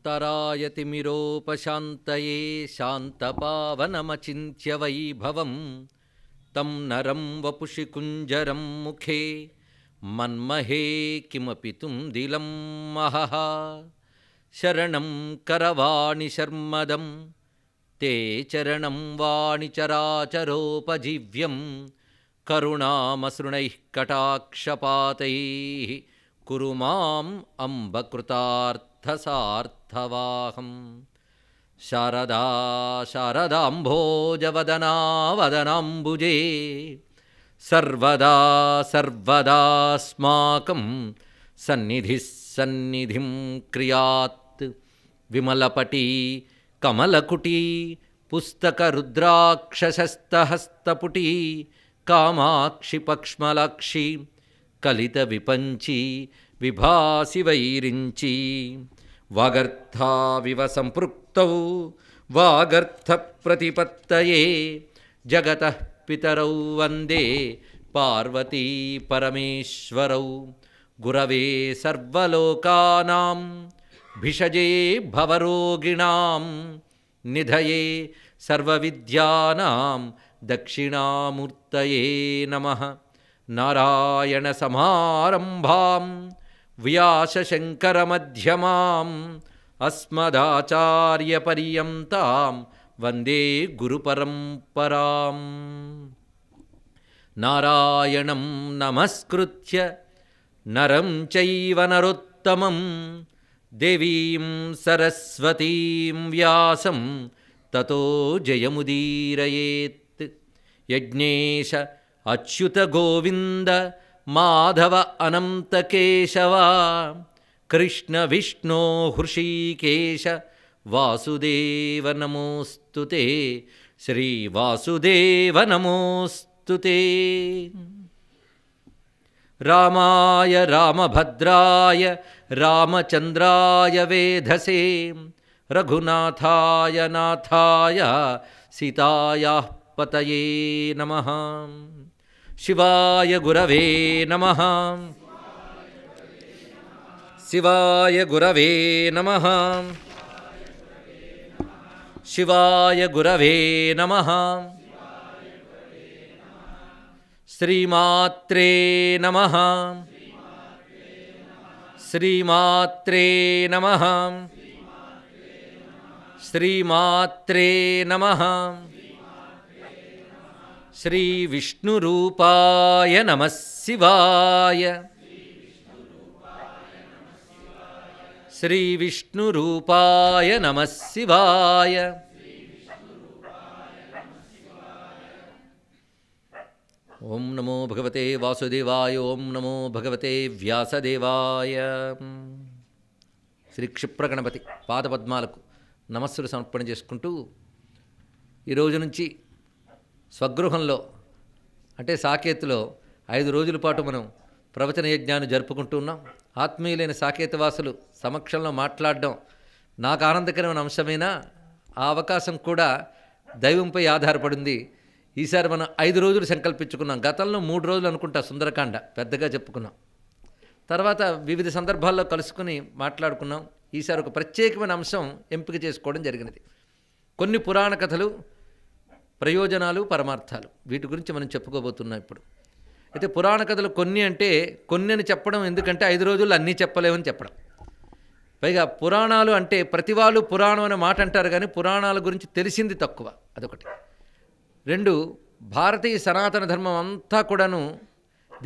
शान्तरायतिमिरोपशान्तये शान्तपावनमचिन्त्य वैभवं तं नरं वपुषि कुञ्जरं मुखे मन्महे किमपि तुन्दिलं महः शरणं करवाणि शर्मदं ते चरणं वाणि चराचरोपजीव्यं करुणामसृणैः कटाक्षपातैः कुरु माम् अम्ब कृतार्थसार्थवाहं शारदा शारदाम्भोजवदना वदनाम्बुजे सर्वदा सर्वदास्माकं सन्निधिः सन्निधिं क्रियात् विमलपटी कमलकुटी पुस्तकरुद्राक्षशस्तहस्तपुटी कामाक्षि पक्ष्मलाक्षि कलितविपञ्ची विभासि वैरिञ्ची वागर्थाविव सम्पृक्तौ वागर्थप्रतिपत्तये जगतः पितरौ वन्दे पार्वती परमेश्वरौ गुरवे सर्वलोकानां भिषजे भवरोगिणां निधये सर्वविद्यानां दक्षिणामूर्तये नमः। नारायणसमारम्भां व्यासशङ्करमध्यमाम् अस्मदाचार्यपर्यन्तां वन्दे गुरुपरम्पराम्। नारायणं नमस्कृत्य नरं चैव नरोत्तमं देवीं सरस्वतीं व्यासं ततो जयमुदीरयेत्। यज्ञेश अच्युत गोविंद माधव अनंत केशव कृष्ण विष्णु हृषीकेश वासुदेव नमोस्तुते श्री वासुदेव नमोस्तुते। रामाय रामभद्राय रामचंद्राय वेधसे रघुनाथाय नाथाय सीतायाः पतये नमः। शिवाय गुरवे नमः। शिवाय गुरवे नमः। शिवाय गुरवे नमः। श्रीमात्रे नमः। श्रीमात्रे नमः। श्रीमात्रे नमः। श्री विष्णुरूपाय नमः शिवाय। श्री विष्णुरूपाय नमः शिवाय। ओम नमो भगवते वासुदेवाय। ओम नमो भगवते व्यासदेवाय। శ్రీ క్షిప్రగణపతి పాదపద్మాలకు నమస్సులు సమర్పణ చేసుకుంటూ ఈ రోజు నుంచి స్వగృహంలో అంటే సాకేతులో 5 రోజుల పాటు మనం ప్రవచన యజ్ఞాన్ని జరుపుకుంటూ ఉన్నాం. ఆత్మీయులైన సాకేతవాసులు సమక్షంలో మాట్లాడడం నాకు ఆనందకరమైన అంశమైన ఆ అవకాశం కూడా దైవంపై ఆధారపడింది. ఈసారి మనం 5 రోజులు సంకల్పించుకున్నాం. గతంలో 3 రోజులు అనుకుంటా సుందరకాండ పెద్దగా చెప్పుకున్నాం. తర్వాత వివిధ సందర్భాల్లో కలుసుకుని మాట్లాడుకున్నాం. ఈసారి ఒక ప్రత్యేకమైన అంశం ఎంపిక చేసుకోవడం జరిగినది. కొన్ని పురాణ కథలు, ప్రయోజనాలు, పరమార్థాలు, వీటి గురించి మనం చెప్పుకోబోతున్నాం ఇప్పుడు. అయితే పురాణ కథలు కొన్ని అంటే కొన్ని అని చెప్పడం ఎందుకంటే 5 రోజుల్లో అన్నీ చెప్పలేమని చెప్పడం. పైగా పురాణాలు అంటే ప్రతి వాళ్ళు పురాణం అనే మాట అంటారు కానీ పురాణాల గురించి తెలిసింది తక్కువ, అదొకటి. 2, భారతీయ సనాతన ధర్మం అంతా కూడాను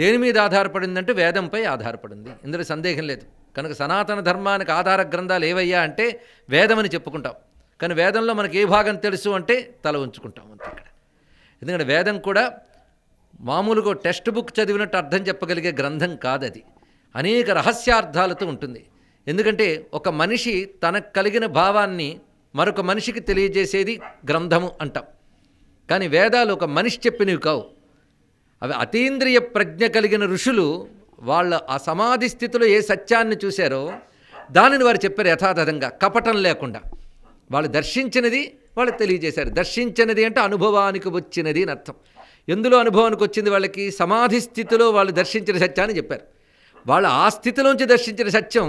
దేని మీద ఆధారపడిందంటే వేదంపై ఆధారపడింది, ఇందులో సందేహం లేదు. కనుక సనాతన ధర్మానికి ఆధార గ్రంథాలు ఏవయ్యా అంటే వేదమని చెప్పుకుంటాం. కానీ వేదంలో మనకి ఏ భాగం తెలుసు అంటే తల ఉంచుకుంటాం అంతే ఇక్కడ. ఎందుకంటే వేదం కూడా మామూలుగా టెక్స్ట్ బుక్ చదివినట్టు అర్థం చెప్పగలిగే గ్రంథం కాదది. అనేక రహస్యార్థాలతో ఉంటుంది. ఎందుకంటే ఒక మనిషి తనకు కలిగిన భావాన్ని మరొక మనిషికి తెలియజేసేది గ్రంథము అంటాం. కానీ వేదాలు ఒక మనిషి చెప్పినవి కావు. అవి అతీంద్రియ ప్రజ్ఞ కలిగిన ఋషులు వాళ్ళ ఆ సమాధి స్థితిలో ఏ సత్యాన్ని చూశారో దానిని వారు చెప్పారు యథాతథంగా, కపటం లేకుండా. వాళ్ళు దర్శించినది వాళ్ళు తెలియజేశారు. దర్శించినది అంటే అనుభవానికి వచ్చినది అని అర్థం. ఎందులో అనుభవానికి వచ్చింది వాళ్ళకి? సమాధి స్థితిలో వాళ్ళు దర్శించిన సత్యాన్ని చెప్పారు. వాళ్ళు ఆ స్థితిలోంచి దర్శించిన సత్యం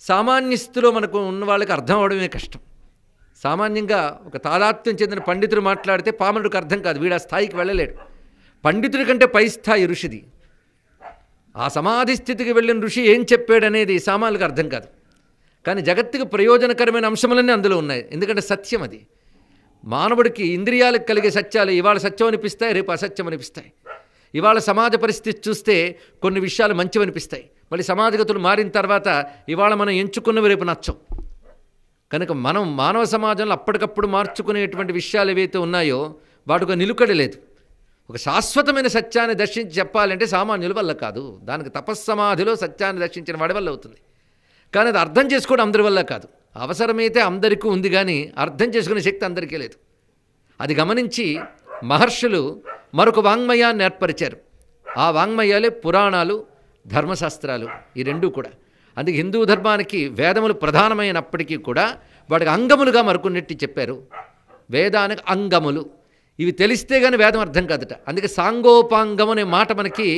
సామాన్య స్థితిలో మనకు ఉన్న వాళ్ళకి అర్థం అవడమే కష్టం. సామాన్యంగా ఒక తాదాత్మ్యం చెందిన పండితుడు మాట్లాడితే పామరుడికి అర్థం కాదు, వీడు ఆ స్థాయికి వెళ్ళలేడు. పండితుడి కంటే పై స్థాయి ఋషిది. ఆ సమాధి స్థితికి వెళ్ళిన ఋషి ఏం చెప్పాడనేది సామాన్యులకు అర్థం కాదు. కానీ జగత్తుకు ప్రయోజనకరమైన అంశములన్నీ అందులో ఉన్నాయి. ఎందుకంటే సత్యం అది. మానవుడికి ఇంద్రియాలకు కలిగే సత్యాలు ఇవాళ సత్యం అనిపిస్తాయి, రేపు అసత్యం అనిపిస్తాయి. ఇవాళ సమాజ పరిస్థితి చూస్తే కొన్ని విషయాలు మంచివనిపిస్తాయి, మళ్ళీ సమాజగతులు మారిన తర్వాత ఇవాళ మనం ఎంచుకున్నవి రేపు నచ్చం. కనుక మనం మానవ సమాజంలో అప్పటికప్పుడు మార్చుకునేటువంటి విషయాలు ఏవైతే ఉన్నాయో వాటికి నిలుకడ లేదు. ఒక శాశ్వతమైన సత్యాన్ని దర్శించి చెప్పాలంటే సామాన్యుల వల్ల కాదు, దానికి తపస్సమాధిలో సత్యాన్ని దర్శించిన వాడి వల్ల అవుతుంది. కానీ అది అర్థం చేసుకోవడం అందరి వల్ల కాదు. అవసరమైతే అందరికీ ఉంది, కానీ అర్థం చేసుకునే శక్తి అందరికీ లేదు. అది గమనించి మహర్షులు మరొక వాంగ్మయాన్ని ఏర్పరిచారు. ఆ వాంగ్మయాలే పురాణాలు, ధర్మశాస్త్రాలు. ఈ రెండూ కూడా. అందుకే హిందూ ధర్మానికి వేదములు ప్రధానమైనప్పటికీ కూడా వాటికి అంగములుగా మరికొన్నిటి చెప్పారు. వేదానికి అంగములు, ఇవి తెలిస్తే కానీ వేదం అర్థం కాదట. అందుకే సాంగోపాంగం అనే మాట మనకి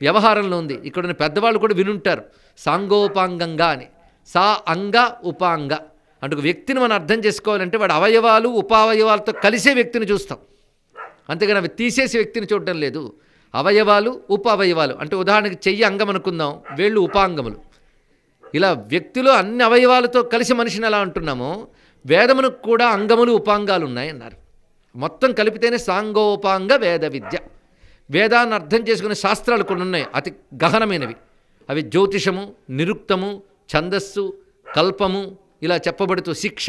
వ్యవహారంలో ఉంది. ఇక్కడ పెద్దవాళ్ళు కూడా వినుంటారు సాంగోపాంగంగా అని. సా అంగ ఉపాంగ అంటే ఒక వ్యక్తిని మనం అర్థం చేసుకోవాలంటే వాడు అవయవాలు ఉపావయవాలతో కలిసే వ్యక్తిని చూస్తాం, అంతేగాని అవి తీసేసి వ్యక్తిని చూడటం లేదు. అవయవాలు ఉపవయవాలు అంటే ఉదాహరణకి చెయ్యి అంగం అనుకుందాం, వేళ్ళు ఉపాంగములు. ఇలా వ్యక్తిలో అన్ని అవయవాలతో కలిసి మనిషిని ఎలా అంటున్నామో వేదమునకు కూడా అంగములు ఉపాంగాలు ఉన్నాయన్నారు. మొత్తం కలిపితేనే సాంగోపాంగ వేద విద్య. వేదాన్ని అర్థం చేసుకునే శాస్త్రాలు కొన్ని ఉన్నాయి, అతి గహనమైనవి. అవి జ్యోతిషము, నిరుక్తము, ఛందస్సు, కల్పము, ఇలా చెప్పబడుతూ శిక్ష,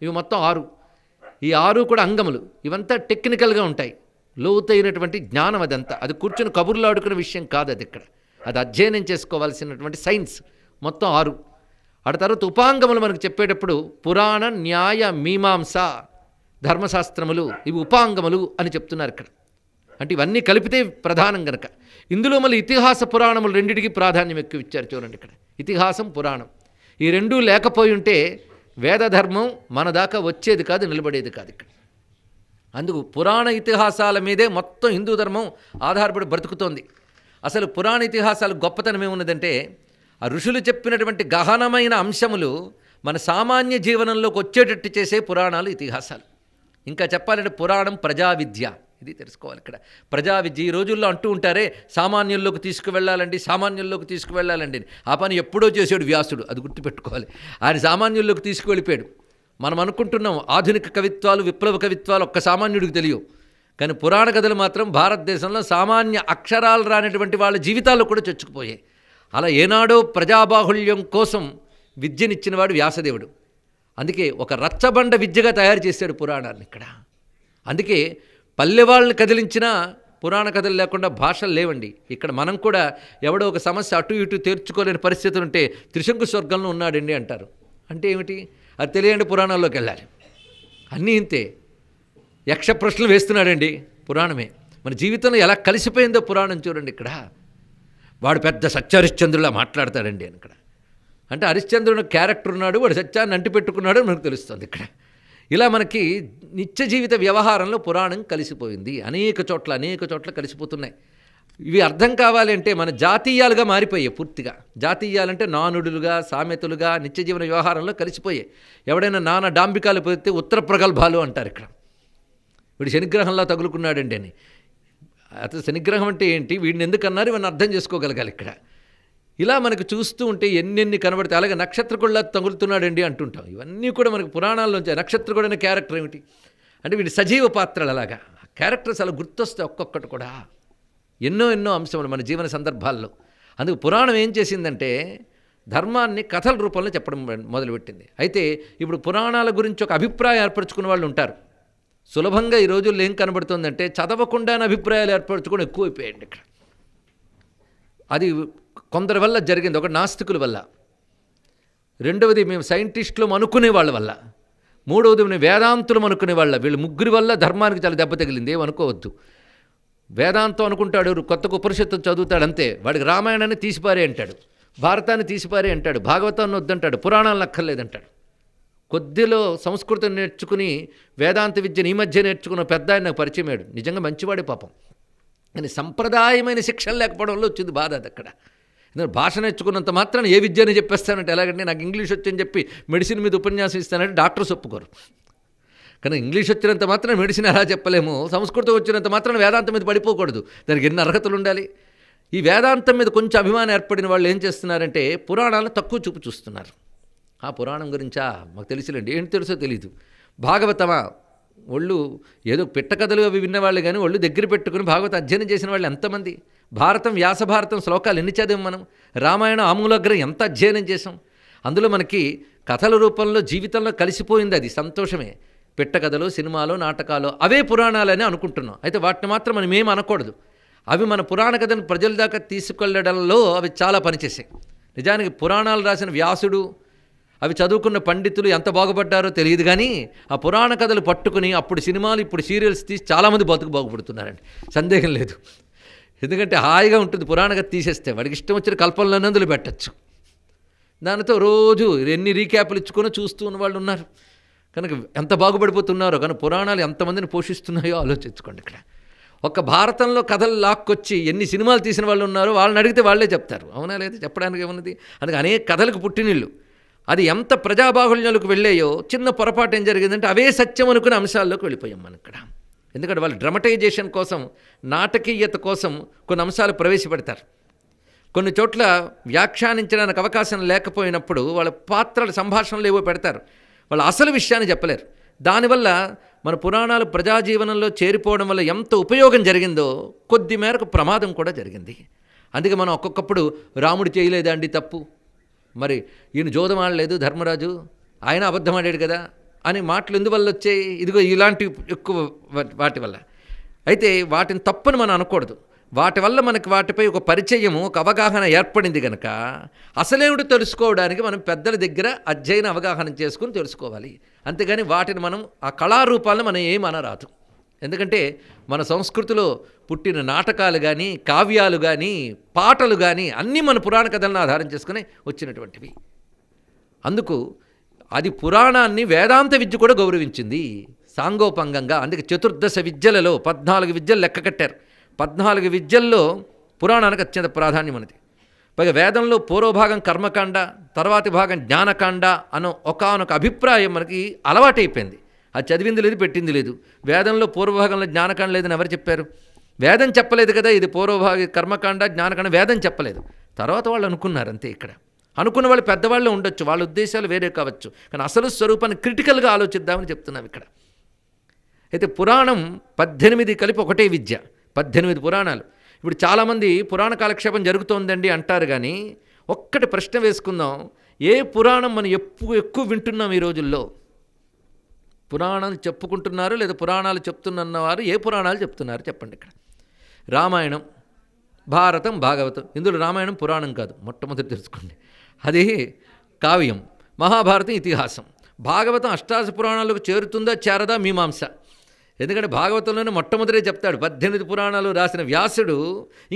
ఇవి మొత్తం 6. ఈ 6 కూడా అంగములు. ఇవంతా టెక్నికల్గా ఉంటాయి, లోతైనటువంటి జ్ఞానం అదంతా. అది కూర్చొని కబుర్లు ఆడుకునే విషయం కాదు అది. ఇక్కడ అది అధ్యయనం చేసుకోవాల్సినటువంటి సైన్స్. మొత్తం 6. ఆ తర్వాత ఉపాంగములు మనకు చెప్పేటప్పుడు పురాణ, న్యాయ, మీమాంస, ధర్మశాస్త్రములు, ఇవి ఉపాంగములు అని చెప్తున్నారు ఇక్కడ. అంటే ఇవన్నీ కలిపితే ప్రధానం గనక. ఇందులో మళ్ళీ ఇతిహాస పురాణములు రెండింటికి ప్రాధాన్యం ఎక్కువ ఇచ్చారు. చూడండి ఇక్కడ ఇతిహాసం, పురాణం ఈ రెండూ లేకపోయి ఉంటే వేదధర్మం మన దాకా వచ్చేది కాదు, నిలబడేది కాదు ఇక్కడ. అందుకు పురాణ ఇతిహాసాల మీదే మొత్తం హిందూ ధర్మం ఆధారపడి బ్రతుకుతోంది. అసలు పురాణ ఇతిహాసాలు గొప్పతనం ఏమున్నదంటే ఆ ఋషులు చెప్పినటువంటి గహనమైన అంశములు మన సామాన్య జీవనంలోకి వచ్చేటట్టు చేసే పురాణాలు, ఇతిహాసాలు. ఇంకా చెప్పాలంటే పురాణం ప్రజావిద్య, ఇది తెలుసుకోవాలి ఇక్కడ. ప్రజావిద్య ఈ రోజుల్లో అంటూ ఉంటారే సామాన్యుల్లోకి తీసుకువెళ్ళాలండి, సామాన్యుల్లోకి తీసుకువెళ్ళాలండి. ఆ పని ఎప్పుడో చేసాడు వ్యాసుడు, అది గుర్తుపెట్టుకోవాలి. ఆయన సామాన్యుల్లోకి తీసుకువెళ్ళిపోయాడు. మనం అనుకుంటున్నాం ఆధునిక కవిత్వాలు, విప్లవ కవిత్వాలు ఒక్క సామాన్యుడికి తెలియవు. కానీ పురాణ కథలు మాత్రం భారతదేశంలో సామాన్య అక్షరాలు రానటువంటి వాళ్ళ జీవితాల్లో కూడా చొచ్చుకుపోయాయి. అలా ఏనాడో ప్రజాబాహుళ్యం కోసం విద్యనిచ్చినవాడు వ్యాసదేవుడు. అందుకే ఒక రచ్చబండ విద్యగా తయారు చేశాడు పురాణాన్ని ఇక్కడ. అందుకే పల్లెవాళ్ళని కదిలించిన పురాణ కథలు లేకుండా భాషలు లేవండి. ఇక్కడ మనం కూడా ఎవడో ఒక సమస్య అటు ఇటు తీర్చుకోలేని పరిస్థితులు ఉంటే త్రిశంకు స్వర్గంలో ఉన్నాడండి అంటారు. అంటే ఏమిటి? అది తెలియండి, పురాణాల్లోకి వెళ్ళాలి. అన్నీ ఇంతే. యక్ష ప్రశ్నలు వేస్తున్నాడండి, పురాణమే. మన జీవితంలో ఎలా కలిసిపోయిందో పురాణం చూడండి ఇక్కడ. వాడు పెద్ద సత్యహరిశ్చంద్రులా మాట్లాడతాడండి అని ఇక్కడ. అంటే హరిశ్చంద్రుడు క్యారెక్టర్ ఉన్నాడు, వాడు సత్యాన్ని అంటిపెట్టుకున్నాడు అని మనకు తెలుస్తుంది ఇక్కడ. ఇలా మనకి నిత్య జీవిత వ్యవహారంలో పురాణం కలిసిపోయింది. అనేక చోట్ల కలిసిపోతున్నాయి. ఇవి అర్థం కావాలి అంటే మన జాతీయాలుగా మారిపోయాయి పూర్తిగా. జాతీయాలంటే నానుడులుగా, సామెతలుగా నిత్య జీవన వ్యవహారంలో కలిసిపోయాయి. ఎవడైనా నానా డాంబికాలు పోతే ఉత్తర ప్రగల్భాలు అంటారు ఇక్కడ. వీడు శనిగ్రహంలో తగులుకున్నాడండి అని. అతను శనిగ్రహం అంటే ఏంటి, వీడిని ఎందుకు అన్నారు, ఇవన్నీ అర్థం చేసుకోగలగాలి ఇక్కడ. ఇలా మనకు చూస్తూ ఉంటే ఎన్నెన్ని కనబడితే, అలాగే నక్షత్రకుళ్ళ తగులుతున్నాడండి అంటుంటాం. ఇవన్నీ కూడా మనకు పురాణాల్లోంచి. నక్షత్రకుడు అనే క్యారెక్టర్ ఏమిటి అంటే వీడి సజీవ పాత్రలు. అలాగా క్యారెక్టర్స్ అలా గుర్తొస్తాయి ఒక్కొక్కటి కూడా. ఎన్నో అంశములు మన జీవన సందర్భాల్లో. అందుకు పురాణం ఏం చేసిందంటే ధర్మాన్ని కథల రూపంలో చెప్పడం మొదలుపెట్టింది. అయితే ఇప్పుడు పురాణాల గురించి ఒక అభిప్రాయం ఏర్పరచుకున్న వాళ్ళు ఉంటారు. సులభంగా ఈ రోజుల్లో ఏం కనబడుతుందంటే చదవకుండానే అభిప్రాయాలు ఏర్పరచుకొని ఎక్కువైపోయాయండి ఇక్కడ. అది కొందరి వల్ల జరిగింది. ఒకటి నాస్తికుల వల్ల, రెండవది మేము సైంటిస్టులు అనుకునే వాళ్ళ వల్ల, మూడవది మేము వేదాంతులు అనుకునే వాళ్ళ. వీళ్ళు ముగ్గురి వల్ల ధర్మానికి చాలా దెబ్బ తగిలింది. ఏమనుకోవద్దు. వేదాంతం అనుకుంటాడు, కొత్త ఉపనిషత్తు చదువుతాడు అంతే. వాడికి రామాయణాన్ని తీసిపారే అంటాడు, భారతాన్ని తీసిపారే అంటాడు, భాగవతాన్ని వద్దంటాడు, పురాణాలను అక్కర్లేదంటాడు. కొద్దిలో సంస్కృతం నేర్చుకుని వేదాంత విద్యను ఈ మధ్య నేర్చుకున్న పెద్ద ఆయన నాకు పరిచయం అయ్యాడు. నిజంగా మంచివాడే పాపం. కానీ సంప్రదాయమైన శిక్షణ లేకపోవడం వల్ల వచ్చింది బాధ అది అక్కడ. ఎందుకంటే భాష నేర్చుకున్నంత మాత్రాన ఏ విద్యని చెప్పేస్తానంటే ఎలాగంటే నాకు ఇంగ్లీష్ వచ్చని చెప్పి మెడిసిన్ మీద ఉపన్యాసం ఇస్తానంటే డాక్టర్స్ ఒప్పుకోరు. కానీ ఇంగ్లీష్ వచ్చినంత మాత్రం మెడిసిన్ ఎలా చెప్పలేము, సంస్కృతం వచ్చినంత మాత్రం వేదాంతం మీద పడిపోకూడదు. దానికి ఎన్ని అర్హతలు ఉండాలి. ఈ వేదాంతం మీద కొంచెం అభిమానం ఏర్పడిన వాళ్ళు ఏం చేస్తున్నారంటే పురాణాలను తక్కువ చూపు చూస్తున్నారు. ఆ పురాణం గురించా మాకు తెలిసిలేండి, ఏంటి తెలుసో తెలీదు. భాగవతమా, ఒళ్ళు ఏదో పెట్టకథలు అవి విన్నవాళ్ళు కానీ ఒళ్ళు దగ్గర పెట్టుకుని భాగవత అధ్యయనం చేసిన వాళ్ళు ఎంతమంది. భారతం, వ్యాస భారతం శ్లోకాలు ఎన్ని చదివాం మనం. రామాయణం ఆమూలాగ్రం ఎంత అధ్యయనం చేసాం. అందులో మనకి కథల రూపంలో జీవితంలో కలిసిపోయింది, అది సంతోషమే. పెట్టకథలు, సినిమాలు, నాటకాలు అవే పురాణాలని అనుకుంటున్నాం. అయితే వాటిని మాత్రం మనం ఏం అనకూడదు. అవి మన పురాణ కథను ప్రజల దాకా తీసుకెళ్లడంలో అవి చాలా పనిచేసాయి. నిజానికి పురాణాలు రాసిన వ్యాసుడు, అవి చదువుకున్న పండితులు ఎంత బాగుపడ్డారో తెలియదు. కానీ ఆ పురాణ కథలు పట్టుకుని అప్పుడు సినిమాలు, ఇప్పుడు సీరియల్స్ తీసి చాలామంది బాగుపడుతున్నారండి, సందేహం లేదు. ఎందుకంటే హాయిగా ఉంటుంది పురాణ కథ తీసేస్తే, వాడికి ఇష్టం వచ్చిన కల్పనలోనే అందులో పెట్టచ్చు. దానితో రోజు ఎన్ని రీక్యాప్లు ఇచ్చుకొని చూస్తూ ఉన్న వాళ్ళు ఉన్నారు. కనుక ఎంత బాగుపడిపోతున్నారో. కానీ పురాణాలు ఎంతమందిని పోషిస్తున్నాయో ఆలోచించుకోండి. ఇక్కడ ఒక భారతంలో కథలు లాక్కొచ్చి ఎన్ని సినిమాలు తీసిన వాళ్ళు ఉన్నారో వాళ్ళని అడిగితే వాళ్ళే చెప్తారు. అవునా లేదా? చెప్పడానికి ఏమున్నది? అందుకే అనేక కథలకు పుట్టినిళ్ళు. అది ఎంత ప్రజాబాహుళ్యాలకు వెళ్ళాయో చిన్న పొరపాటు ఏం జరిగిందంటే అవే సత్యం అనుకునే అంశాల్లోకి వెళ్ళిపోయాం మనం ఇక్కడ. ఎందుకంటే వాళ్ళు డ్రమటైజేషన్ కోసం, నాటకీయత కోసం కొన్ని అంశాలు ప్రవేశపెడతారు. కొన్ని చోట్ల వ్యాఖ్యానించడానికి అవకాశం లేకపోయినప్పుడు వాళ్ళ పాత్రల సంభాషణలు ఏవో పెడతారు, వాళ్ళు అసలు విషయాన్ని చెప్పలేరు. దానివల్ల మన పురాణాలు ప్రజాజీవనంలో చేరిపోవడం వల్ల ఎంత ఉపయోగం జరిగిందో కొద్ది మేరకు ప్రమాదం కూడా జరిగింది. అందుకే మనం ఒక్కొక్కప్పుడు రాముడు చేయలేదా అండి తప్పు, మరి ఈయన జోదం ఆడలేదు ధర్మరాజు, ఆయన అబద్ధం ఆడాడు కదా అని మాటలు ఎందువల్ల వచ్చాయి? ఇదిగో ఇలాంటి ఎక్కువ వాటి వల్ల. అయితే వాటిని తప్పని మనం అనకూడదు. వాటి వల్ల మనకి వాటిపై ఒక పరిచయము, ఒక అవగాహన ఏర్పడింది కనుక అసలేమిటి తెలుసుకోవడానికి మనం పెద్దల దగ్గర అధ్యయన అవగాహన చేసుకుని తెలుసుకోవాలి. అంతేగాని వాటిని మనం ఆ కళారూపాలను మనం ఏమనరాదు. ఎందుకంటే మన సంస్కృతిలో పుట్టిన నాటకాలు కానీ, కావ్యాలు కానీ, పాటలు కానీ అన్నీ మన పురాణ కథలను ఆధారం చేసుకుని వచ్చినటువంటివి. అందుకు అది పురాణాన్ని వేదాంత విద్య కూడా గౌరవించింది సాంగోపంగంగా. అందుకే చతుర్దశ విద్యలలో 14 విద్యలు లెక్క కట్టారు. 14 విద్యల్లో పురాణానికి అత్యంత ప్రాధాన్యం ఉన్నది. పైగా వేదంలో పూర్వభాగం కర్మకాండ, తర్వాతి భాగం జ్ఞానకాండ అన్న ఒకానొక అభిప్రాయం మనకి అలవాటైపోయింది. అది చదివింది లేదు, పెట్టింది లేదు. వేదంలో పూర్వభాగంలో జ్ఞానకాండ లేదని ఎవరు చెప్పారు? వేదం చెప్పలేదు కదా, ఇది పూర్వభాగ కర్మకాండ జ్ఞానకాండ వేదం చెప్పలేదు. తర్వాత వాళ్ళు అనుకున్నారు అంతే. ఇక్కడ అనుకున్న వాళ్ళు పెద్దవాళ్ళు ఉండొచ్చు, వాళ్ళ ఉద్దేశాలు వేరే కావచ్చు. కానీ అసలు స్వరూపాన్ని క్రిటికల్గా ఆలోచిద్దామని చెప్తున్నాం ఇక్కడ. అయితే పురాణం 18 కలిపి ఒకటే విద్య, 18 పురాణాలు. ఇప్పుడు చాలామంది పురాణ కాలక్షేపం జరుగుతోందండి అంటారు. కానీ ఒక్కటి ప్రశ్న వేసుకుందాం, ఏ పురాణం మనం ఎక్కువ వింటున్నాం ఈ రోజుల్లో? పురాణాలు చెప్పుకుంటున్నారు లేదా పురాణాలు చెప్తున్నవారు ఏ పురాణాలు చెప్తున్నారు చెప్పండి. ఇక్కడ రామాయణం, భారతం, భాగవతం. ఇందులో రామాయణం పురాణం కాదు, మొట్టమొదటి తెలుసుకోండి. అది కావ్యం. మహాభారతం ఇతిహాసం. భాగవతం అష్టాదశ పురాణాలకు చేరుతుందా చేరదా మీమాంస. ఎందుకంటే భాగవతంలోనే మొట్టమొదటే చెప్తాడు. 18 పురాణాలు రాసిన వ్యాసుడు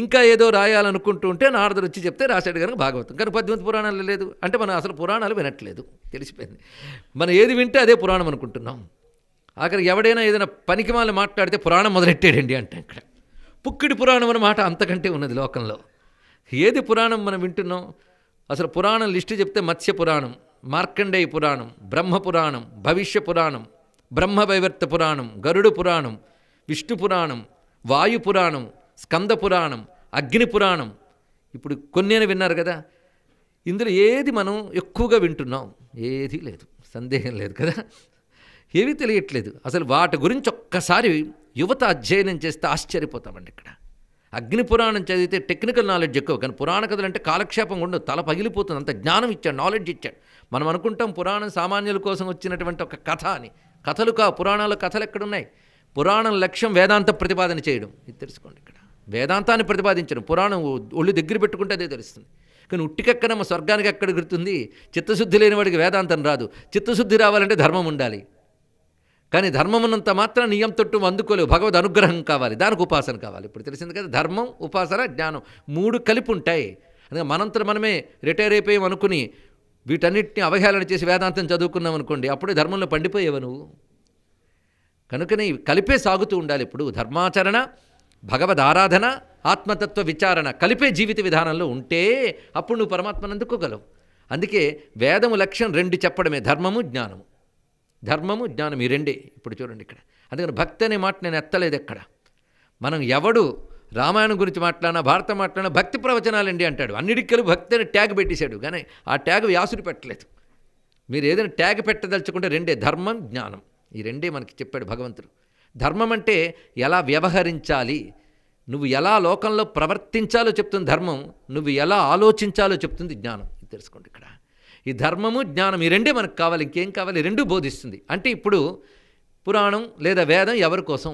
ఇంకా ఏదో రాయాలనుకుంటూ ఉంటే నారదుడు వచ్చి చెప్తే రాశాడు కనుక భాగవతం. కానీ 18 పురాణాలు లేదు అంటే మనం అసలు పురాణాలు వినట్లేదు, తెలిసిపోయింది. మనం ఏది వింటే అదే పురాణం అనుకుంటున్నాం. ఆఖరికి ఎవడైనా ఏదైనా పనికిమాల మాట్లాడితే పురాణం మొదలెట్టాడండి అంటే ఇక్కడ పుక్కిడి పురాణం అన్నమాట అంతకంటే ఉన్నది లోకంలో. ఏది పురాణం మనం వింటున్నాం? అసలు పురాణం లిస్టు చెప్తే మత్స్య పురాణం, మార్కండేయ పురాణం, బ్రహ్మ పురాణం, భవిష్య పురాణం, బ్రహ్మవైవర్త పురాణం, గరుడ పురాణం, విష్ణు పురాణం, వాయు పురాణం, స్కంద పురాణం, అగ్ని పురాణం. ఇప్పుడు కొన్నేను విన్నారు కదా. ఇందులో ఏది మనం ఎక్కువగా వింటున్నాం? ఏది లేదు, సందేహం లేదు కదా. ఏమీ తెలియట్లేదు. అసలు వాటి గురించి ఒక్కసారి యువత అధ్యయనం చేస్తే ఆశ్చర్యపోతామండి. ఇక్కడ అగ్ని పురాణం చదివితే టెక్నికల్ నాలెడ్జ్ ఎక్కువ, కానీ పురాణ కథలు అంటే కాలక్షేపం ఉండదు, తల పగిలిపోతుంది. అంత జ్ఞానం ఇచ్చాడు, నాలెడ్జ్ ఇచ్చాడు. మనం అనుకుంటాం పురాణం సామాన్యుల కోసం వచ్చినటువంటి ఒక కథ అని. కథలు పురాణాలు కథలు ఎక్కడున్నాయి? పురాణం లక్ష్యం వేదాంత ప్రతిపాదన చేయడం, ఇది తెలుసుకోండి. ఇక్కడ వేదాంతాన్ని ప్రతిపాదించడం. పురాణం ఒళ్ళు దగ్గర పెట్టుకుంటే అదే తెలుస్తుంది. కానీ ఉట్టికెక్కడమ్మ స్వర్గానికి ఎక్కడ గుర్తుంది? చిత్తశుద్ధి లేని వాడికి వేదాంతం రాదు. చిత్తశుద్ధి రావాలంటే ధర్మం ఉండాలి. కానీ ధర్మం ఉన్నంత మాత్రం నియం తొట్టు అందుకోలేవు, భగవద్ అనుగ్రహం కావాలి, దానికి ఉపాసన కావాలి. ఇప్పుడు తెలిసింది కదా, ధర్మం, ఉపాసన, జ్ఞానం 3 కలిపి ఉంటాయి. అందుకే మనంతరం మనమే రిటైర్ అయిపోయాం అనుకుని వీటన్నిటిని అవహేళన చేసి వేదాంతం చదువుకున్నాం అనుకోండి, అప్పుడే ధర్మంలో పండిపోయేవా నువ్వు. కనుకనే కలిపే సాగుతూ ఉండాలి. ఇప్పుడు ధర్మాచరణ, భగవద్ ఆరాధన, ఆత్మతత్వ విచారణ కలిపే జీవిత విధానంలో ఉంటే అప్పుడు నువ్వు పరమాత్మను అందుకోగలవు. అందుకే వేదము లక్ష్యం 2 చెప్పడమే, ధర్మము జ్ఞానము. ధర్మము జ్ఞానం ఈ రెండే. ఇప్పుడు చూడండి ఇక్కడ. అందుకని భక్తి అనే మాట నేను ఎత్తలేదు ఎక్కడ. మనం ఎవడు రామాయణం గురించి మాట్లాడినా భారతం మాట్లాడినా భక్తి ప్రవచనాలండి అంటాడు. అన్నిటికీ భక్తి అని ట్యాగ్ పెట్టేశాడు, కానీ ఆ ట్యాగ్ వ్యాసుడు పెట్టలేదు. మీరు ఏదైనా ట్యాగ్ పెట్టదలుచుకుంటే 2 ధర్మం జ్ఞానం, ఈ 2 మనకి చెప్పాడు భగవంతుడు. ధర్మం అంటే ఎలా వ్యవహరించాలి, నువ్వు ఎలా లోకంలో ప్రవర్తించాలో చెప్తుంది ధర్మం, నువ్వు ఎలా ఆలోచించాలో చెప్తుంది జ్ఞానం. ఇది తెలుసుకోండి ఇక్కడ. ఈ ధర్మము జ్ఞానం ఈ 2 మనకు కావాలి, ఇంకేం కావాలి? 2 బోధిస్తుంది. అంటే ఇప్పుడు పురాణం లేదా వేదం ఎవరి కోసం?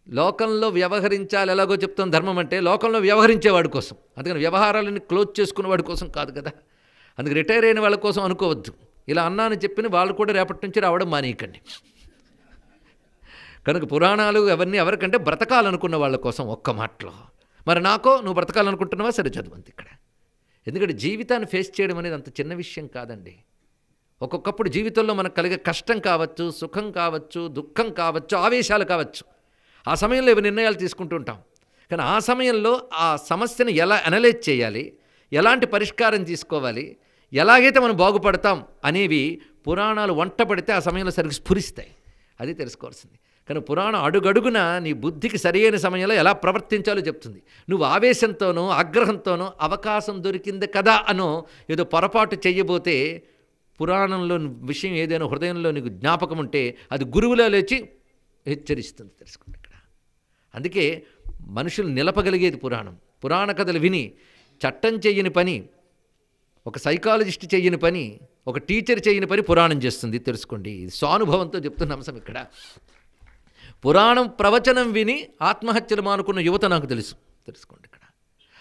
లోకంలో వ్యవహరించాలి ఎలాగో చెప్తుంది ధర్మం అంటే లోకంలో వ్యవహరించేవాడి కోసం. అందుకని వ్యవహారాలను క్లోజ్ చేసుకునేవాడి కోసం కాదు కదా. అందుకు రిటైర్ అయిన వాళ్ళ కోసం అనుకోవద్దు. ఇలా అన్నాను చెప్పిన వాళ్ళు కూడా రేపటి నుంచి రావడం మానేయకండి. కనుక పురాణాలు అవన్నీ ఎవరికంటే బ్రతకాలనుకున్న వాళ్ళ కోసం ఒక్క మాటలో. మరి నాకో నువ్వు బ్రతకాలనుకుంటున్నావా? సరే చదువుంది ఇక్కడ. ఎందుకంటే జీవితాన్ని ఫేస్ చేయడం అనేది అంత చిన్న విషయం కాదండి. ఒక్కొక్కప్పుడు జీవితంలో మనకు కలిగే కష్టం కావచ్చు, సుఖం కావచ్చు, దుఃఖం కావచ్చు, ఆవేశాలు కావచ్చు. ఆ సమయంలో ఇవి నిర్ణయాలు తీసుకుంటూ ఉంటాం. కానీ ఆ సమయంలో ఆ సమస్యను ఎలా అనలైజ్ చేయాలి, ఎలాంటి పరిష్కారం తీసుకోవాలి, ఎలాగైతే మనం బాగుపడతాం అనేవి పురాణాలు వంట పడితే ఆ సమయంలో సరిగ్గా స్ఫురిస్తాయి. అది తెలుసుకోవాల్సింది. కానీ పురాణం అడుగడుగున నీ బుద్ధికి సరియైన సమయంలో ఎలా ప్రవర్తించాలో చెప్తుంది. నువ్వు ఆవేశంతోనో ఆగ్రహంతోనో అవకాశం దొరికింది కదా అనో ఏదో పొరపాటు చెయ్యబోతే పురాణంలో విషయం ఏదైనా హృదయంలో నీకు జ్ఞాపకం ఉంటే అది గురువులో లేచి హెచ్చరిస్తుంది. తెలుసుకోండి ఇక్కడ. అందుకే మనుషులు నిలపగలిగేది పురాణం. పురాణ కథలు విని చట్టం చెయ్యని పని, ఒక సైకాలజిస్ట్ చెయ్యని పని, ఒక టీచర్ చెయ్యని పని పురాణం చేస్తుంది. తెలుసుకోండి. ఇది స్వానుభవంతో చెప్తున్న అంశం ఇక్కడ. పురాణం ప్రవచనం విని ఆత్మహత్యలు మానుకున్న యువత నాకు తెలుసుకోండి ఇక్కడ.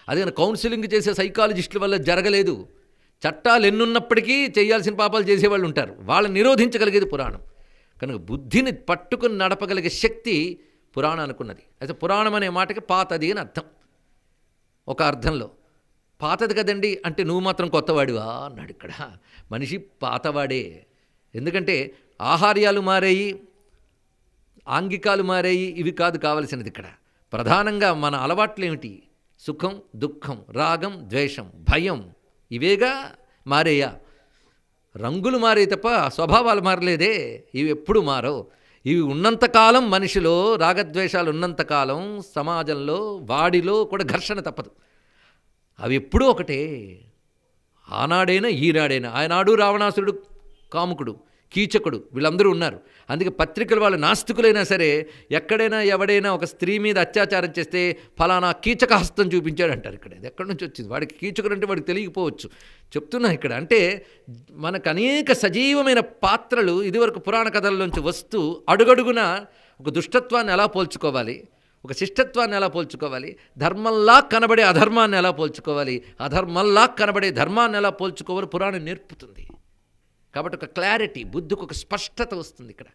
అదే కౌన్సిలింగ్ చేసే సైకాలజిస్టుల వల్ల జరగలేదు. చట్టాలు ఎన్నున్నప్పటికీ చేయాల్సిన పాపాలు చేసేవాళ్ళు ఉంటారు. వాళ్ళని నిరోధించగలిగేది పురాణం. కనుక బుద్ధిని పట్టుకుని నడపగలిగే శక్తి పురాణానికి ఉన్నది. అయితే పురాణం అనే మాటకి పాతది అని అర్థం. ఒక అర్థంలో పాతది కదండి అంటే నువ్వు మాత్రం కొత్తవాడివా అన్నాడు ఇక్కడ. మనిషి పాతవాడే. ఎందుకంటే ఆహార్యాలు మారాయి, ఆంగికాలు మారాయి, ఇవి కాదు కావలసినది ఇక్కడ. ప్రధానంగా మన అలవాట్లు ఏమిటి? సుఖం, దుఃఖం, రాగం, ద్వేషం, భయం, ఇవేగా మారేయా. రంగులు మారే తప్ప స్వభావాలు మారలేదే. ఇవి ఎప్పుడు మారవు. ఇవి ఉన్నంతకాలం మనిషిలో రాగద్వేషాలు ఉన్నంతకాలం సమాజంలో వాడిలో కూడా ఘర్షణ తప్పదు. అవి ఎప్పుడూ ఒకటే. ఆనాడైనా ఈనాడైనా. ఆనాడు రావణాసురుడు, కాముకుడు, కీచకుడు వీళ్ళందరూ ఉన్నారు. అందుకే పత్రికలు వాళ్ళు నాస్తికులైనా సరే ఎక్కడైనా ఎవడైనా ఒక స్త్రీ మీద అత్యాచారం చేస్తే ఫలానా కీచక హస్తం చూపించాడు అంటారు. ఇక్కడ ఇది ఎక్కడి నుంచి వచ్చింది? వాడికి కీచకుడు అంటే వాడికి తెలియకపోవచ్చు. చెప్తున్నా ఇక్కడ. అంటే మనకు అనేక సజీవమైన పాత్రలు ఇదివరకు పురాణ కథల్లోంచి వస్తూ అడుగడుగున ఒక దుష్టత్వాన్ని ఎలా పోల్చుకోవాలి, ఒక శిష్టత్వాన్ని ఎలా పోల్చుకోవాలి, ధర్మంలా కనబడే అధర్మాన్ని ఎలా పోల్చుకోవాలి, అధర్మంలా కనబడే ధర్మాన్ని ఎలా పోల్చుకోవాలి పురాణం నేర్పుతుంది. కాబట్టి ఒక క్లారిటీ, బుద్ధికి ఒక స్పష్టత వస్తుంది ఇక్కడ.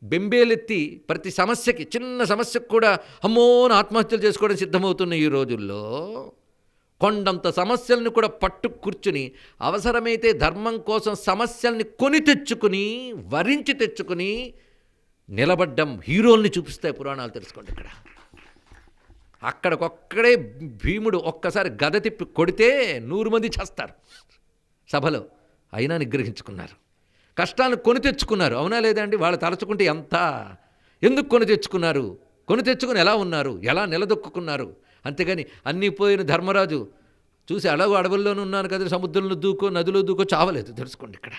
బెంబేలెత్తి ప్రతి సమస్యకి, చిన్న సమస్యకు కూడా అమ్మోని ఆత్మహత్యలు చేసుకోవడం సిద్ధమవుతున్న ఈ రోజుల్లో కొండంత సమస్యలను కూడా పట్టు కూర్చుని అవసరమైతే ధర్మం కోసం సమస్యల్ని కొని తెచ్చుకుని వరించి తెచ్చుకుని నిలబడ్డం హీరోల్ని చూపిస్తాయి పురాణాలు. తెలుసుకోండి ఇక్కడ. అక్కడికొక్కడే భీముడు ఒక్కసారి గద తిప్పి కొడితే 100 మంది చేస్తారు సభలో. అయినా నిగ్రహించుకున్నారు. కష్టాలను కొని తెచ్చుకున్నారు. అవునా లేదా అండి? వాళ్ళు తలచుకుంటే ఎంత, ఎందుకు కొని తెచ్చుకున్నారు, కొని తెచ్చుకుని ఎలా ఉన్నారు, ఎలా నిలదొక్కున్నారు. అంతేగాని అన్నీ పోయిన ధర్మరాజు చూసి అలాగో అడవుల్లోనూ ఉన్నాను కదా, సముద్రంలో దూకో నదిలో దూకో చావలేదు. తెలుసుకోండి ఇక్కడ.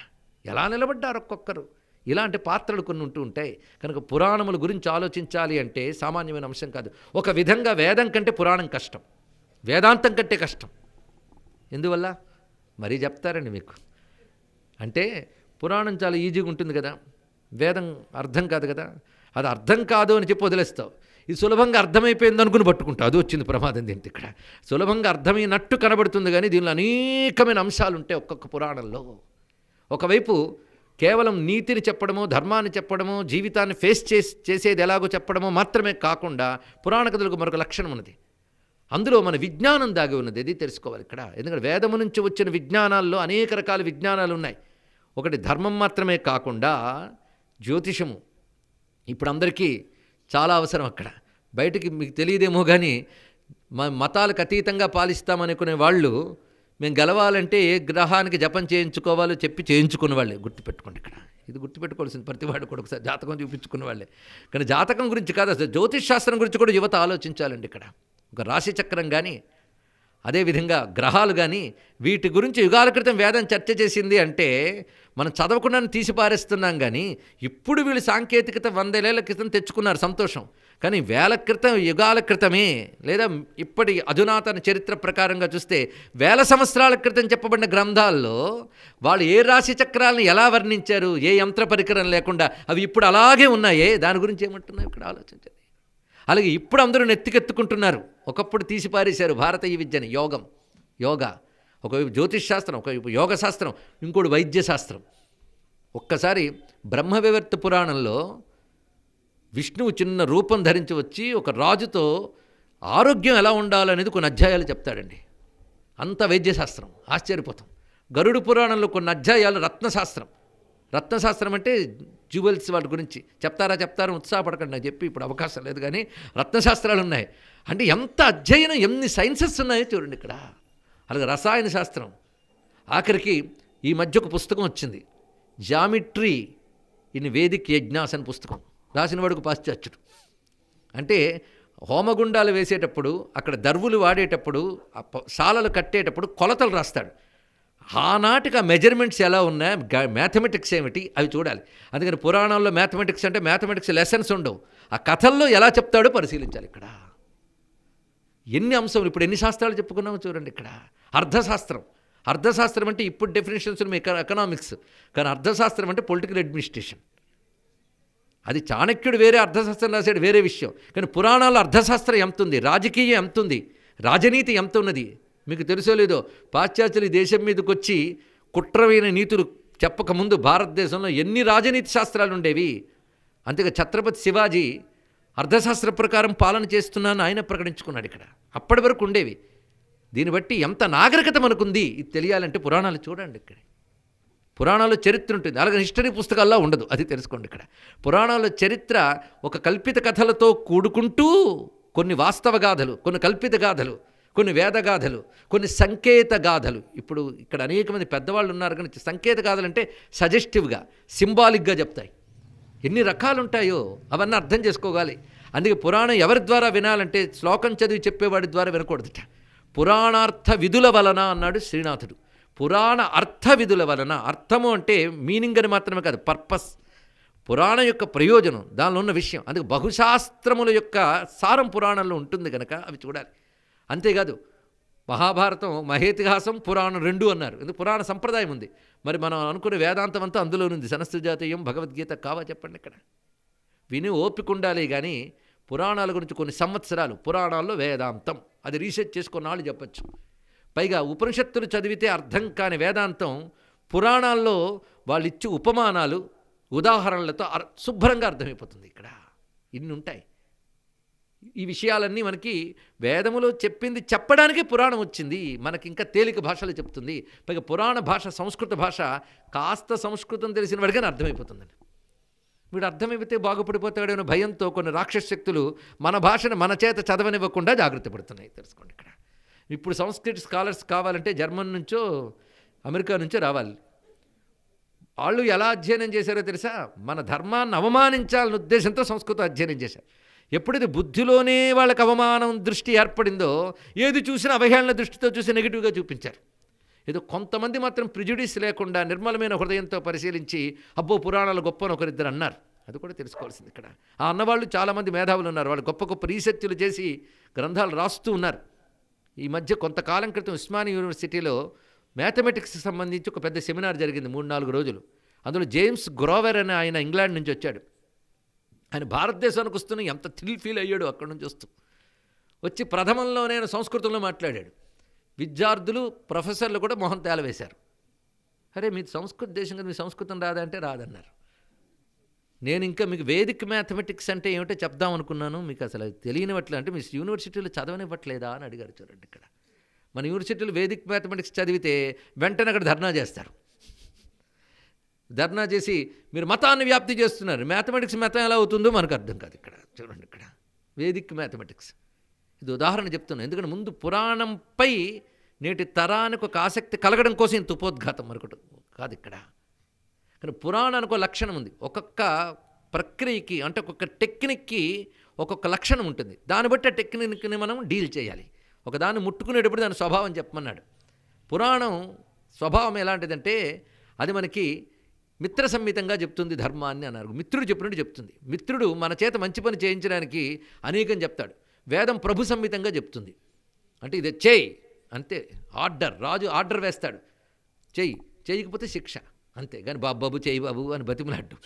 ఎలా నిలబడ్డారు ఒక్కొక్కరు. ఇలాంటి పాత్రలు కొన్ని ఉంటూ ఉంటాయి. కనుక పురాణముల గురించి ఆలోచించాలి అంటే సామాన్యమైన అంశం కాదు. ఒక విధంగా వేదం కంటే పురాణం కష్టం, వేదాంతం కంటే కష్టం. ఎందువల్ల మరీ చెప్తారండి మీకు. అంటే పురాణం చాలా ఈజీగా ఉంటుంది కదా, వేదం అర్థం కాదు కదా. అది అర్థం కాదు అని చెప్పి వదిలేస్తావు. ఇది సులభంగా అర్థమైపోయింది అనుకుని పట్టుకుంటావు. అది వచ్చింది ప్రమాదం. దీంతో ఇక్కడ సులభంగా అర్థమైనట్టు కనబడుతుంది, కానీ దీనిలో అనేకమైన అంశాలు ఉంటాయి ఒక్కొక్క పురాణంలో. ఒకవైపు కేవలం నీతిని చెప్పడమో, ధర్మాన్ని చెప్పడమో, జీవితాన్ని ఫేస్ చేసేది ఎలాగో చెప్పడమో మాత్రమే కాకుండా పురాణ కథలకు మరొక లక్షణం ఉన్నది. అందులో మన విజ్ఞానం దాగి ఉన్నది. ఇది తెలుసుకోవాలి ఇక్కడ. ఎందుకంటే వేదము నుంచి వచ్చిన విజ్ఞానాల్లో అనేక రకాల విజ్ఞానాలు ఉన్నాయి. ఒకటి ధర్మం మాత్రమే కాకుండా జ్యోతిషము ఇప్పుడు అందరికీ చాలా అవసరం. అక్కడ బయటికి మీకు తెలియదేమో కానీ మతాలకు అతీతంగా పాలిస్తామనుకునే వాళ్ళు మేము గెలవాలంటే ఏ గ్రహానికి జపం చేయించుకోవాలో చెప్పి చేయించుకున్న వాళ్ళే. గుర్తుపెట్టుకోండి ఇక్కడ, ఇది గుర్తుపెట్టుకోవాల్సింది ప్రతివాడు కూడా. ఒకసారి జాతకం చూపించుకున్న వాళ్ళే. కానీ జాతకం గురించి కాదు, అసలు జ్యోతిష్ శాస్త్రం గురించి కూడా యువత ఆలోచించాలండి. ఇక్కడ ఒక రాశి చక్రం కానీ, అదేవిధంగా గ్రహాలు కానీ, వీటి గురించి యుగాల క్రితం వేదం చర్చ చేసింది అంటే మనం చదవకుండా తీసి పారేస్తున్నాం. కానీ ఇప్పుడు వీళ్ళు సాంకేతికత 100 ఏళ్ల క్రితం తెచ్చుకున్నారు, సంతోషం. కానీ వేల క్రితం, యుగాల క్రితమే, లేదా ఇప్పటి అధునాతన చరిత్ర ప్రకారంగా చూస్తే 1000 సంవత్సరాల క్రితం చెప్పబడిన గ్రంథాల్లో వాళ్ళు ఏ రాశి చక్రాలను ఎలా వర్ణించారు, ఏ యంత్ర పరికరం లేకుండా, అవి ఇప్పుడు అలాగే ఉన్నాయే. దాని గురించి ఏమంటున్నాయి ఇక్కడ ఆలోచించండి. అలాగే ఇప్పుడు అందరూ నెత్తికెత్తుకుంటున్నారు. ఒకప్పుడు తీసిపారేశారు భారతీయ విద్యని. యోగా ఒకవైపు జ్యోతిష్ శాస్త్రం, ఒకవైపు యోగ శాస్త్రం, ఇంకోటి వైద్య శాస్త్రం. ఒక్కసారి బ్రహ్మవివర్త పురాణంలో విష్ణువు చిన్న రూపం ధరించి వచ్చి ఒక రాజుతో ఆరోగ్యం ఎలా ఉండాలనేది కొన్ని అధ్యాయాలు చెప్తాడండి. అంత వైద్యశాస్త్రం, ఆశ్చర్యపోతాం. గరుడు పురాణంలో కొన్ని అధ్యాయాలు రత్నశాస్త్రం అంటే జ్యువెల్స్ వాటి గురించి చెప్తారని ఉత్సాహపడకండి, నాకు చెప్పి ఇప్పుడు అవకాశం లేదు. కానీ రత్నశాస్త్రాలు ఉన్నాయి. అంటే ఎంత అధ్యయనం, ఎన్ని సైన్సెస్ ఉన్నాయో చూడండి ఇక్కడ. అలాగే రసాయన శాస్త్రం. ఆఖరికి ఈ మధ్య ఒక పుస్తకం వచ్చింది, జామిట్రీ ఇన్ వేదిక్ యజ్ఞాస్ అని పుస్తకం. రాసిన వాడుకు పాశ్చాత్యుడు. అంటే హోమగుండాలు వేసేటప్పుడు, అక్కడ దర్వులు వాడేటప్పుడు, శాలలు కట్టేటప్పుడు కొలతలు రాస్తాడు. ఆనాటికి ఆ మెజర్మెంట్స్ ఎలా ఉన్నాయి, మ్యాథమెటిక్స్ ఏమిటి, అవి చూడాలి. అందుకని పురాణాల్లో మ్యాథమెటిక్స్ అంటే మ్యాథమెటిక్స్ లెసన్స్ ఉండవు. ఆ కథల్లో ఎలా చెప్తాడో పరిశీలించాలి. ఇక్కడ ఎన్ని అంశం, ఇప్పుడు ఎన్ని శాస్త్రాలు చెప్పుకున్నామో చూడండి. ఇక్కడ అర్థశాస్త్రం అంటే ఇప్పుడు డెఫినేషన్స్ ఎకనామిక్స్, కానీ అర్థశాస్త్రం అంటే పొలిటికల్ అడ్మినిస్ట్రేషన్. అది చాణక్యుడు వేరే అర్థశాస్త్రం రాశాడు, వేరే విషయం. కానీ పురాణాల్లో అర్థశాస్త్రం ఎంత ఉంది, రాజకీయం ఎంత ఉంది, రాజనీతి ఎంత ఉన్నది మీకు తెలుసో లేదో. పాశ్చాత్యులు ఈ దేశం మీదకి వచ్చి కుట్రమైన నీతులు చెప్పకముందు భారతదేశంలో ఎన్ని రాజనీతి శాస్త్రాలు ఉండేవి. అంతేగా ఛత్రపతి శివాజీ అర్థశాస్త్ర ప్రకారం పాలన చేస్తున్నాను ఆయన ప్రకటించుకున్నాడు. ఇక్కడ అప్పటి వరకు ఉండేవి. దీన్ని బట్టి ఎంత నాగరికత మనకుంది ఇది తెలియాలంటే పురాణాలు చూడండి. ఇక్కడ పురాణాల్లో చరిత్ర ఉంటుంది, అలాగే హిస్టరీ పుస్తకాల్లో ఉండదు. అది తెలుసుకోండి. ఇక్కడ పురాణాల్లో చరిత్ర ఒక కల్పిత కథలతో కూడుకుంటూ కొన్ని వాస్తవ గాథలు, కొన్ని కల్పిత గాథలు, కొన్ని వేదగాథలు, కొన్ని సంకేత గాథలు. ఇప్పుడు ఇక్కడ అనేక మంది పెద్దవాళ్ళు ఉన్నారు, కానీ సంకేత గాథలు అంటే సజెస్టివ్గా, సింబాలిక్గా చెప్తాయి. ఎన్ని రకాలు ఉంటాయో అవన్నీ అర్థం చేసుకోవాలి. అందుకే పురాణం ఎవరి ద్వారా వినాలంటే శ్లోకం చదివి చెప్పేవాడి ద్వారా వినకూడదుట. పురాణార్థ విధుల వలన అన్నాడు శ్రీనాథుడు. పురాణ అర్థ విధుల వలన, అర్థము అంటే మీనింగ్ అని మాత్రమే కాదు, పర్పస్, పురాణం యొక్క ప్రయోజనం, దానిలో ఉన్న విషయం. అందుకే బహుశాస్త్రముల యొక్క సారం పురాణంలో ఉంటుంది కనుక అవి చూడాలి. అంతేకాదు మహాభారతం, మహేతిహాసం, పురాణం 2 అన్నారు. ఎందుకు పురాణ సంప్రదాయం ఉంది. మరి మనం అనుకునే వేదాంతం అంతా అందులో ఉంది. సనస్సుజాతీయం, భగవద్గీత కావా చెప్పండి. ఇక్కడ విని ఓపిక ఉండాలి. కానీ పురాణాల గురించి కొన్ని సంవత్సరాలు, పురాణాల్లో వేదాంతం అది రీసెర్చ్ చేసుకున్న వాళ్ళు చెప్పచ్చు. పైగా ఉపనిషత్తులు చదివితే అర్థం కాని వేదాంతం పురాణాల్లో వాళ్ళు ఇచ్చే ఉపమానాలు, ఉదాహరణలతో శుభ్రంగా అర్థమైపోతుంది. ఇక్కడ ఇన్ని ఉంటాయి. ఈ విషయాలన్నీ మనకి వేదములో చెప్పింది చెప్పడానికి పురాణం వచ్చింది. మనకి ఇంకా తేలిక భాషలో చెప్తుంది. పైగా పురాణ భాష, సంస్కృత భాష, కాస్త సంస్కృతం తెలిసిన వాడిగానే అర్థమైపోతుందండి. వీడు అర్థమైపోతే బాగుపడిపోతాడనే భయంతో కొన్ని రాక్షస శక్తులు మన భాషను మన చేత చదవనివ్వకుండా జాగ్రత్త పడుతున్నాయి. తెలుసుకోండి. ఇక్కడ ఇప్పుడు సంస్కృత స్కాలర్స్ కావాలంటే జర్మన్ నుంచో అమెరికా నుంచో రావాలి. వాళ్ళు ఎలా అధ్యయనం చేశారో తెలుసా? మన ధర్మాన్ని అవమానించాలనే ఉద్దేశంతో సంస్కృతం అధ్యయనం చేశారు. ఎప్పుడైతే బుద్ధిలోనే వాళ్ళకి అవమానం దృష్టి ఏర్పడిందో, ఏది చూసినా అవహేళన దృష్టితో చూసి నెగిటివ్గా చూపించారు. ఏదో కొంతమంది మాత్రం ప్రిజుడిస్ లేకుండా నిర్మలమైన హృదయంతో పరిశీలించి అబ్బో పురాణాలు గొప్ప అని ఒకరిద్దరు అన్నారు. అది కూడా తెలుసుకోవాల్సింది. ఇక్కడ ఆ అన్నవాళ్ళు చాలామంది మేధావులు ఉన్నారు. వాళ్ళు గొప్ప గొప్ప రీసెర్చ్లు చేసి గ్రంథాలు రాస్తూ ఉన్నారు. ఈ మధ్య కొంతకాలం క్రితం ఉస్మానియా యూనివర్సిటీలో మ్యాథమెటిక్స్కి సంబంధించి ఒక పెద్ద సెమినార్ జరిగింది, 3-4 రోజులు. అందులో జేమ్స్ గ్రోవర్ అనే ఆయన ఇంగ్లాండ్ నుంచి వచ్చాడు. ఆయన భారతదేశానికి వస్తున్న ఎంత థ్రిల్ ఫీల్ అయ్యాడు అక్కడి నుంచి వచ్చి ప్రథమంలో నేను సంస్కృతంలో మాట్లాడాడు. విద్యార్థులు, ప్రొఫెసర్లు కూడా మొహం తేలవేశారు. అరే మీది సంస్కృత దేశం కదా, మీ సంస్కృతం రాదంటే రాదన్నారు. నేను ఇంకా మీకు వేదిక్ మ్యాథమెటిక్స్ అంటే ఏమిటో చెప్దాం అనుకున్నాను, మీకు అసలు తెలియనివట్లే, అంటే మీ యూనివర్సిటీలో చదవనివ్వట్లేదా అని అడిగారు. చూడండి. ఇక్కడ మన యూనివర్సిటీలో వేదిక్ మ్యాథమెటిక్స్ చదివితే వెంటనే అక్కడ ధర్నా చేస్తారు. ధర్నా చేసి మీరు మతాన్ని వ్యాప్తి చేస్తున్నారు, మ్యాథమెటిక్స్ మతం ఎలా అవుతుందో మనకు అర్థం కాదు. ఇక్కడ చూడండి. ఇక్కడ వేదిక్ మ్యాథమెటిక్స్ ఇది ఉదాహరణ చెప్తున్నాను. ఎందుకంటే ముందు పురాణంపై నేటి తరానికి ఒక ఆసక్తి కలగడం కోసం ఇంత ఉపోద్ఘాతం మరొకటి కాదు ఇక్కడ. కానీ పురాణానికి ఒక లక్షణం ఉంది. ఒక్కొక్క ప్రక్రియకి అంటే ఒక్కొక్క టెక్నిక్కి ఒక్కొక్క లక్షణం ఉంటుంది. దాన్ని బట్టి ఆ టెక్నిక్ని మనం డీల్ చేయాలి. ఒకదాన్ని ముట్టుకునేటప్పుడు దాని స్వభావం చెప్పమన్నాడు. పురాణం స్వభావం ఎలాంటిదంటే అది మనకి మిత్ర సంహితంగా చెప్తుంది ధర్మాన్ని అన్నారు. మిత్రుడు చెప్పినట్టు చెప్తుంది. మిత్రుడు మన చేత మంచి పని చేయించడానికి అనేకం చెప్తాడు. వేదం ప్రభు సంహితంగా చెప్తుంది. అంటే ఇది చేయి అంతే, ఆర్డర్. రాజు ఆర్డర్ వేస్తాడు, చెయ్యి, చేయకపోతే శిక్ష అంతే. కానీ బాబు చేయి బాబు అని బతిమలాడ్డు.